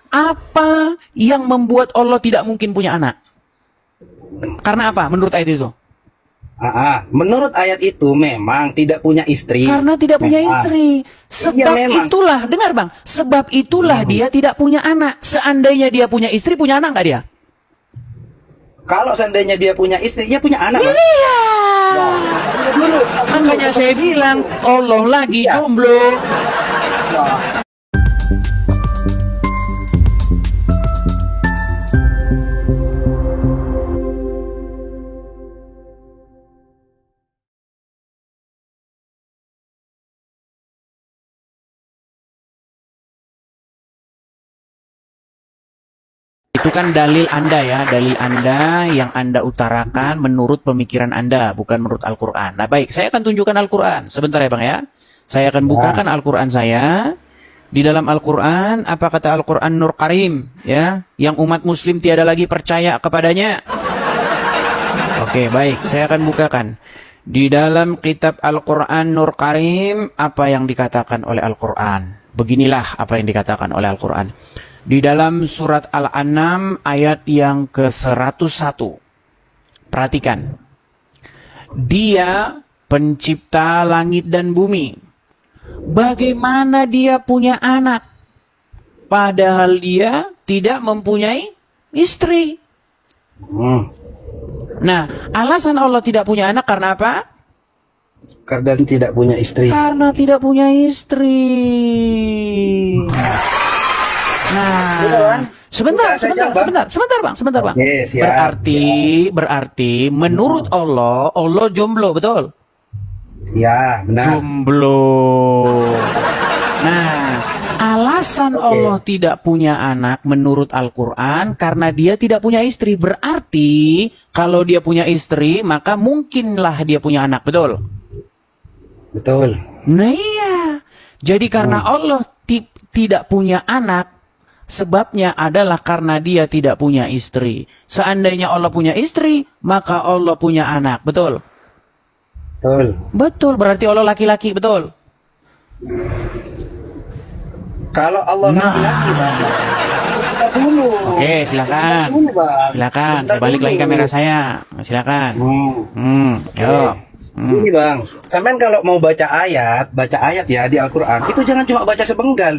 Apa yang membuat Allah tidak mungkin punya anak? Karena apa menurut ayat itu? Menurut ayat itu memang tidak punya istri. Karena tidak punya istri. Sebab memang. itulah, dengar bang, sebab itulah dia tidak punya anak. Seandainya dia punya istri, punya anak nggak dia? Kalau seandainya dia punya istri, dia punya anak. Iya. Makanya saya bilang Allah lagi jomblo. Itu kan dalil Anda ya, dalil Anda yang Anda utarakan menurut pemikiran Anda, bukan menurut Al-Quran. Nah baik, saya akan tunjukkan Al-Quran. Sebentar ya Bang ya. Saya akan bukakan Al-Quran saya. Di dalam Al-Quran, apa kata Al-Quran Nur Karim? Ya, yang umat muslim tiada lagi percaya kepadanya. Oke, baik, saya akan bukakan. Di dalam kitab Al-Quran Nur Karim, apa yang dikatakan oleh Al-Quran? Beginilah apa yang dikatakan oleh Al-Quran. Di dalam surat Al-An'am ayat yang ke-101. Perhatikan. Dia pencipta langit dan bumi. Bagaimana dia punya anak? Padahal dia tidak mempunyai istri. Nah, alasan Allah tidak punya anak karena apa? Karena tidak punya istri. Karena tidak punya istri. Nah, sebentar bang. Oke, siap, berarti menurut Allah jomblo, betul? Ya, benar. Jomblo. Nah, alasan Allah tidak punya anak menurut Al-Quran karena dia tidak punya istri. Berarti kalau dia punya istri maka mungkinlah dia punya anak, betul? Betul. Nah iya. Jadi karena Allah tidak punya anak, sebabnya adalah karena dia tidak punya istri. Seandainya Allah punya istri, maka Allah punya anak. Betul? Betul. Betul, berarti Allah laki-laki, betul? Kalau Allah laki-laki, Bang. Dulu. Oke, silakan. Silakan, saya balik lagi kamera saya. Silakan. Yuk. Ini Bang, sampean kalau mau baca ayat ya di Al-Quran, itu jangan cuma baca sepenggal,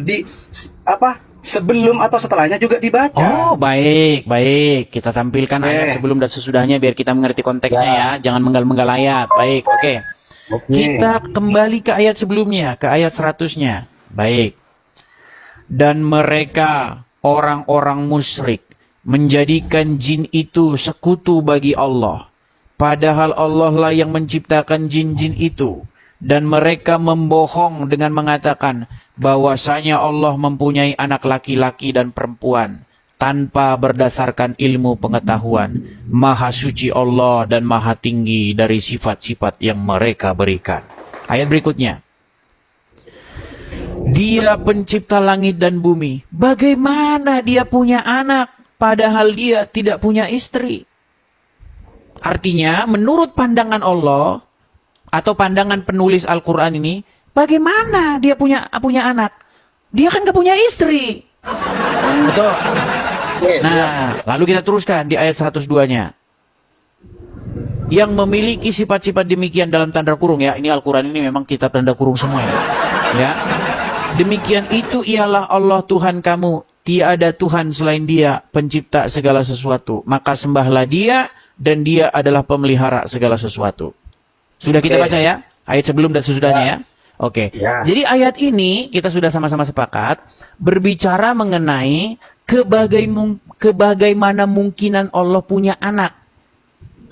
sebelum atau setelahnya juga dibaca. Oh, baik. Kita tampilkan ayat sebelum dan sesudahnya biar kita mengerti konteksnya ya. Jangan menggal-menggal ayat. Baik, oke. Kita kembali ke ayat sebelumnya, ke ayat 100-nya. Baik. Dan mereka, orang-orang musyrik, menjadikan jin itu sekutu bagi Allah. Padahal Allah lah yang menciptakan jin-jin itu. Dan mereka membohong dengan mengatakan bahwasanya Allah mempunyai anak laki-laki dan perempuan tanpa berdasarkan ilmu pengetahuan. Maha suci Allah dan maha tinggi dari sifat-sifat yang mereka berikan. Ayat berikutnya. Dia pencipta langit dan bumi. Bagaimana dia punya anak padahal dia tidak punya istri? Artinya menurut pandangan Allah atau pandangan penulis Al-Quran ini, bagaimana dia punya anak? Dia kan gak punya istri. Betul. Nah, lalu kita teruskan di ayat 102-nya. Yang memiliki sifat-sifat demikian dalam tanda kurung ya. Ini Al-Quran ini memang kitab tanda kurung semua ya. Demikian itu ialah Allah Tuhan kamu. Tiada Tuhan selain dia, pencipta segala sesuatu. Maka sembahlah dia, dan dia adalah pemelihara segala sesuatu. Sudah kita baca ya? Ayat sebelum dan sesudahnya ya? Oke. Jadi ayat ini kita sudah sama-sama sepakat berbicara mengenai kebagaimana mungkinan Allah punya anak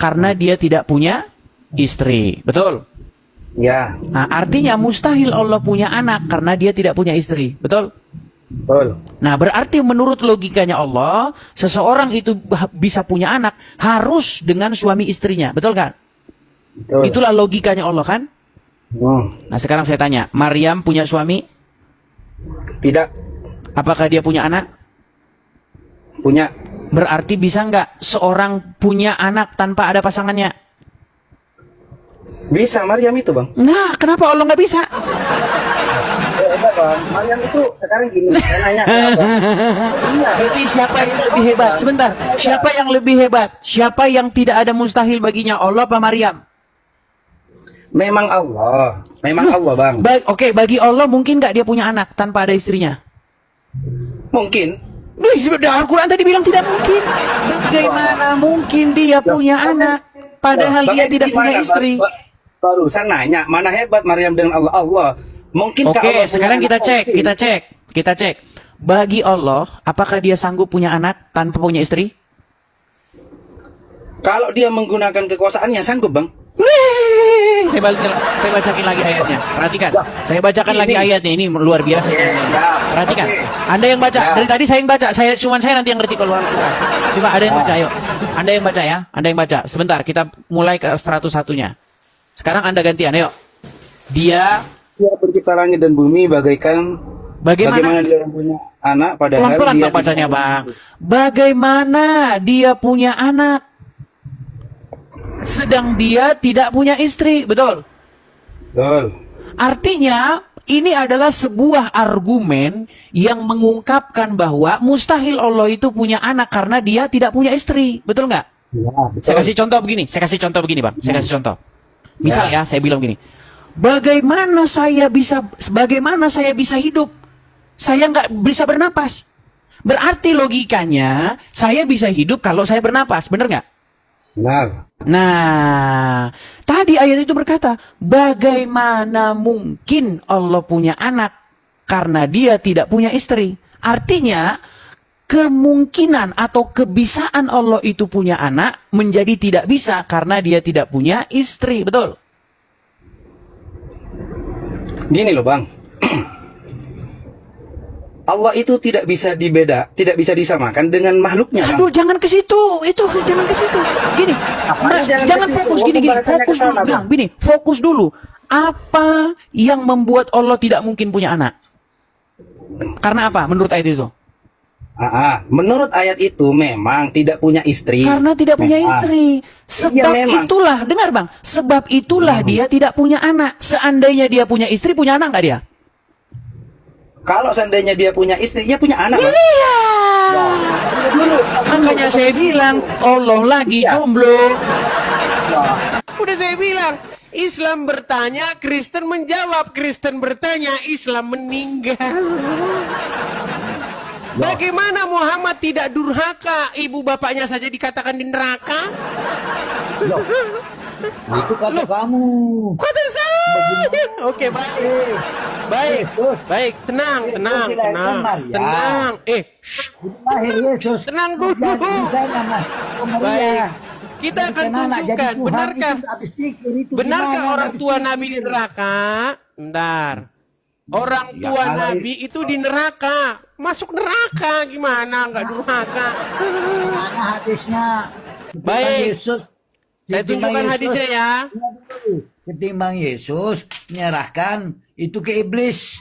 karena dia tidak punya istri. Betul? Ya. Nah, artinya mustahil Allah punya anak karena dia tidak punya istri. Betul? Betul. Nah, berarti menurut logikanya Allah, seseorang itu bisa punya anak harus dengan suami istrinya. Betul kan? Betul. Itulah logikanya Allah kan? Nah, sekarang saya tanya, Maryam punya suami? Tidak. Apakah dia punya anak? Punya. Berarti bisa nggak seorang punya anak tanpa ada pasangannya? Bisa, Maryam itu Bang. Nah, kenapa Allah nggak bisa? hebat Bang. Maryam itu sekarang gini, saya nanya kenapa? Iya. Berarti siapa yang lebih hebat? Sebentar. Siapa yang lebih hebat? Siapa yang tidak ada mustahil baginya? Allah apa Maryam? Memang Allah. Memang Allah Bang. Oke, bagi Allah mungkin nggak dia punya anak tanpa ada istrinya? Mungkin. Al-Quran tadi bilang tidak mungkin. Bagaimana mungkin dia punya anak padahal dia tidak punya istri? Barusan nanya mana hebat Maryam dengan Allah. Allah. Mungkin Oke, sekarang kita cek. Bagi Allah, apakah dia sanggup punya anak tanpa punya istri? Kalau dia menggunakan kekuasaannya sanggup Bang. Saya bacakan lagi ayatnya. Perhatikan. Saya bacakan lagi ayatnya. Ini luar biasa. Perhatikan. Anda yang baca. Dari tadi saya yang baca. Saya nanti yang ngerti kalau Al-Quran. Coba ada yang baca, ayo. Anda yang baca ya. Anda yang baca. Sebentar, kita mulai ke 101-nya. Sekarang Anda gantian, ayo. Dia pencipta langit dan bumi bagaikan bagaimana dia punya anak padahal pelan-pelan dia bacanya, Bang. Bagaimana dia punya anak sedang dia tidak punya istri, betul? Betul. Artinya ini adalah sebuah argumen yang mengungkapkan bahwa mustahil Allah itu punya anak karena dia tidak punya istri, betul nggak? Ya, betul. Saya kasih contoh begini, Bang. Saya kasih contoh. Misal ya, saya bilang begini. Bagaimana saya bisa hidup? Saya nggak bisa bernapas. Berarti logikanya saya bisa hidup kalau saya bernapas, benar nggak? Benar. Nah, tadi ayat itu berkata, bagaimana mungkin Allah punya anak karena dia tidak punya istri? Artinya, kemungkinan atau kebisaan Allah itu punya anak menjadi tidak bisa karena dia tidak punya istri, betul? Gini loh Bang. Allah itu tidak bisa disamakan dengan makhluknya. Bang. Aduh, jangan ke situ. Jangan ke situ. Gini. Jangan fokus gini. Fokus dulu, Bang. Gini, fokus dulu. Apa yang membuat Allah tidak mungkin punya anak? Karena apa menurut ayat itu? Menurut ayat itu memang tidak punya istri. Karena tidak punya istri. Sebab itulah, dengar Bang. Sebab itulah dia tidak punya anak. Seandainya dia punya istri, punya anak nggak dia? Kalau seandainya dia punya istri, dia punya anak. Iya. Makanya saya bilang Allah lagi jomblo. Udah saya bilang Islam bertanya, Kristen menjawab. Kristen bertanya, Islam meninggal. Bagaimana Muhammad tidak durhaka? Ibu bapaknya saja dikatakan di neraka. Itu kata kamu. Kata saya. Oke, baik. Tenang. Tenang dulu. Baik. Kita akan tunjukkan. Benarkah orang tua Nabi di neraka? Bentar. Orang tua Nabi itu di neraka. Masuk neraka gimana? Nggak durhaka. Mana hadisnya? Baik. Saya tunjukkan hadisnya ya. Ketimbang Yesus menyerahkan itu ke iblis.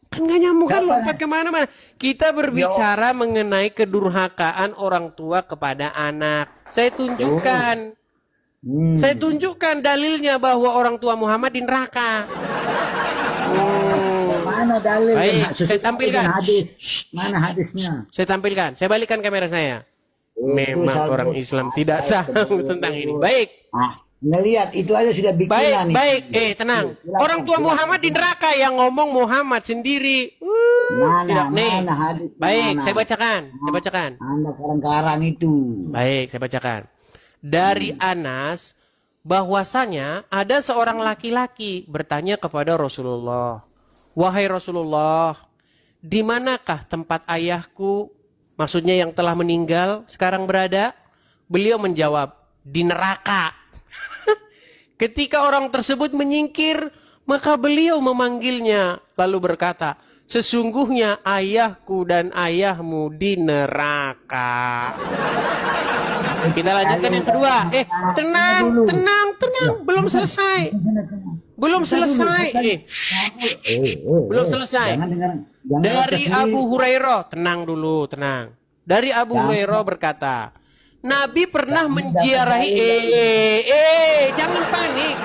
Kan nggak nyambung kan, lompat kemana-mana. Kita berbicara mengenai kedurhakaan orang tua kepada anak. Saya tunjukkan. Saya tunjukkan dalilnya bahwa orang tua Muhammad di neraka. Mana dalil? Baik, saya tampilkan. Mana hadisnya? Saya tampilkan. Saya balikan kamera saya. Memang orang Islam tidak tahu tentang ini. Baik. Ngelihat itu aja sudah bikinan. Baik. Tenang. Orang tua Muhammad di neraka, yang ngomong Muhammad sendiri. Mana hadis? Baik, saya bacakan. Anda karang-karang itu. Baik, saya bacakan. Dari Anas, bahwasanya ada seorang laki-laki bertanya kepada Rasulullah, wahai Rasulullah, di manakah tempat ayahku? Maksudnya yang telah meninggal sekarang berada? Beliau menjawab, di neraka. Ketika orang tersebut menyingkir, maka beliau memanggilnya lalu berkata, sesungguhnya ayahku dan ayahmu di neraka. Kita lanjutkan yang kedua. Tenang. Belum selesai. Belum selesai. Dari Abu Hurairah, tenang. Dari Abu Hurairah berkata, Nabi pernah menziarahi. Jangan panik.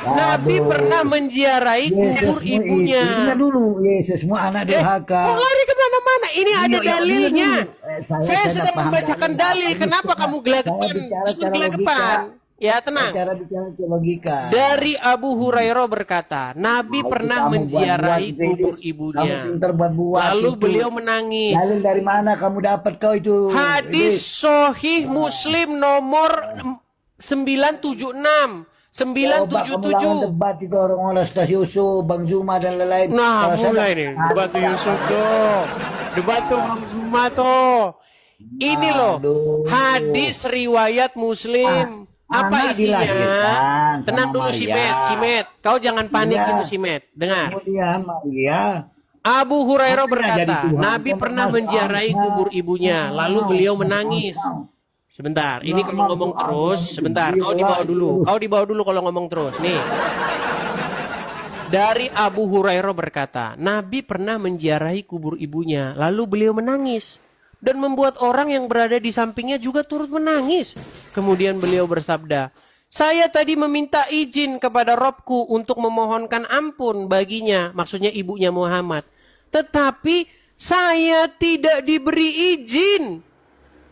Nabi pernah menziarahi kubur ibunya. Dengar dulu, Yesus semua anak durhaka. Kok lari kemana-mana? Ini ada Iya, dalilnya. saya Saya tidak sedang paham membacakan dalil. Kenapa kamu gelagapan? Gelagapan. Ya tenang. Cara bicara logika. Dari Abu Hurairah berkata, Nabi pernah Kamu menziarahi buat-buat, kubur Kamu ibunya. pintar buat-buat Lalu itu. beliau menangis. Lalu dari mana kamu dapat kau itu? Hadis Sahih Muslim nomor 976. Coba kamu lawan 977. debat itu orang-orang Ustaz Yusuf, Bang Zuma dan lain-lain. Nah, Kalau saya mulai tak- nih. Debat tuh Yusuf tuh. Debat tuh Bang Zuma tuh. Ini loh. Aduh. Hadis riwayat Muslim. Apa anak isinya? dilahirkan Tenang sama dulu si Maria. Met. Kau jangan panik Iya. gitu si Met. Dengar. Kemudian Maria. Abu Hurairah Akhirnya jadi berkata, Tuhan. Nabi pernah menziarahi kubur ibunya. Lalu beliau menangis. Sebentar, ini kalau ngomong terus, sebentar, kau dibawa dulu. Kau dibawa dulu kalau ngomong terus. Nih. Dari Abu Hurairah berkata, Nabi pernah menziarahi kubur ibunya, lalu beliau menangis dan membuat orang yang berada di sampingnya juga turut menangis. Kemudian beliau bersabda, saya tadi meminta izin kepada Robku untuk memohonkan ampun baginya, maksudnya ibunya Muhammad. Tetapi saya tidak diberi izin.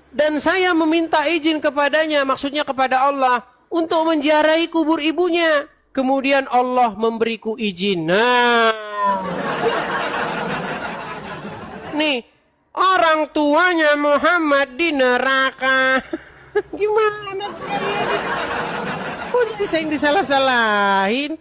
Dan saya meminta izin kepadanya, maksudnya kepada Allah, untuk menziarahi kubur ibunya. Kemudian Allah memberiku izin. Nah, nih, orang tuanya Muhammad di neraka. Gimana kalian? Kok bisa yang disalah-salahin?